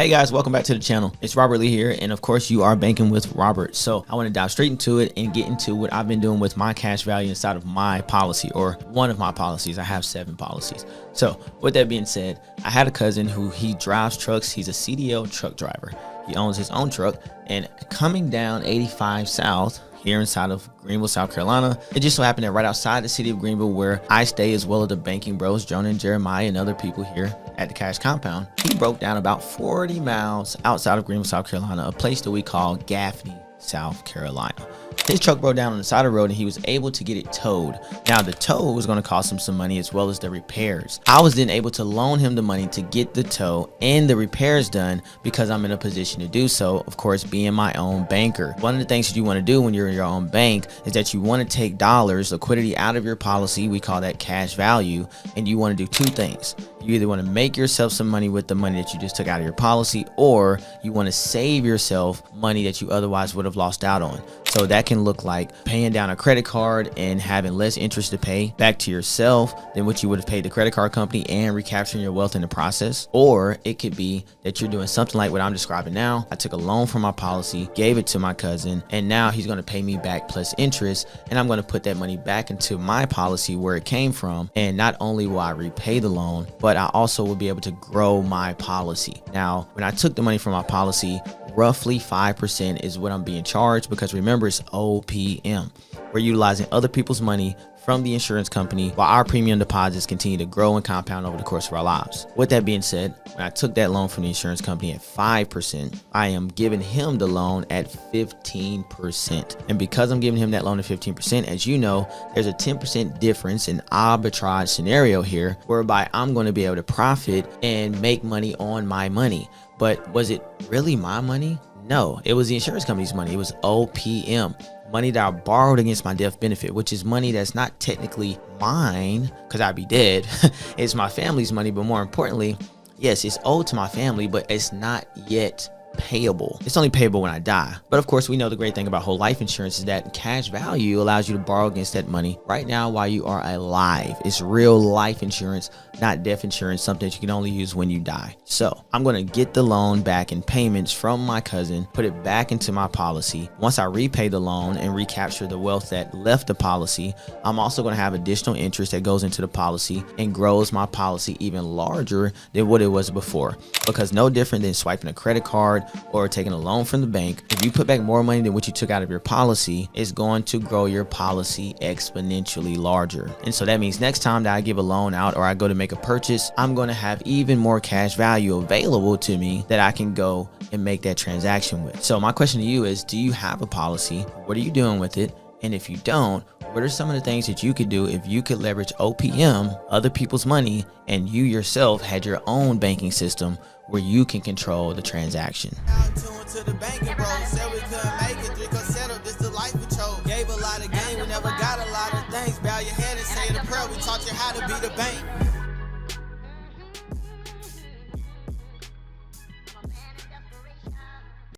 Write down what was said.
Hey guys, welcome back to the channel. It's Robert Lee here, and of course you are banking with Robert. So I want to dive straight into it and get into what I've been doing with my cash value inside of my policy, or one of my policies. I have 7 policies. So with that being said, I had a cousin who he drives trucks. He's a CDL truck driver. He owns his own truck, and coming down 85 South here inside of Greenville, South Carolina, it just so happened that right outside the city of Greenville, where I stay, as well as the banking bros, Jonah and Jeremiah and other people here at the cash compound, he broke down about 40 miles outside of Greenville, South Carolina, a place that we call Gaffney, South Carolina. His truck broke down on the side of the road, and he was able to get it towed. Now the tow was going to cost him some money, as well as the repairs. I was then able to loan him the money to get the tow and the repairs done, because I'm in a position to do so, of course, being my own banker. One of the things that you want to do when you're in your own bank is that you want to take dollars, liquidity, out of your policy. We call that cash value. And you want to do 2 things. You either want to make yourself some money with the money that you just took out of your policy, or you want to save yourself money that you otherwise would have lost out on. So that can look like paying down a credit card and having less interest to pay back to yourself than what you would have paid the credit card company, and recapturing your wealth in the process. Or it could be that you're doing something like what I'm describing now. I took a loan from my policy, gave it to my cousin, and now he's going to pay me back plus interest, and I'm going to put that money back into my policy where it came from. And not only will I repay the loan, but I also will be able to grow my policy. Now, when I took the money from my policy, roughly 5% is what I'm being charged, because remember, it's OPM. We're utilizing other people's money from the insurance company, while our premium deposits continue to grow and compound over the course of our lives. With that being said, when I took that loan from the insurance company at 5%, I am giving him the loan at 15%. And because I'm giving him that loan at 15%, as you know, there's a 10% difference in arbitrage scenario here, whereby I'm going to be able to profit and make money on my money. But was it really my money? No, it was the insurance company's money. It was OPM. Money that I borrowed against my death benefit, which is money that's not technically mine, because I'd be dead. It's my family's money, but more importantly, yes, it's owed to my family, but it's not yet payable. It's only payable when I die. But of course, we know the great thing about whole life insurance is that cash value allows you to borrow against that money right now while you are alive. It's real life insurance, not death insurance, something that you can only use when you die. So I'm going to get the loan back in payments from my cousin, put it back into my policy. Once I repay the loan and recapture the wealth that left the policy, I'm also going to have additional interest that goes into the policy and grows my policy even larger than what it was before. Because no different than swiping a credit card or taking a loan from the bank, if you put back more money than what you took out of your policy, it's going to grow your policy exponentially larger. And so that means next time that I give a loan out, or I go to make a purchase, I'm going to have even more cash value available to me that I can go and make that transaction with. So my question to you is, do you have a policy? What are you doing with it? And if you don't, what are some of the things that you could do if you could leverage OPM, other people's money, and you yourself had your own banking system where you can control the transaction? Gave a lot of game, we never got a lot of things. Bow your head and say the prayer. We taught you how to be the bank.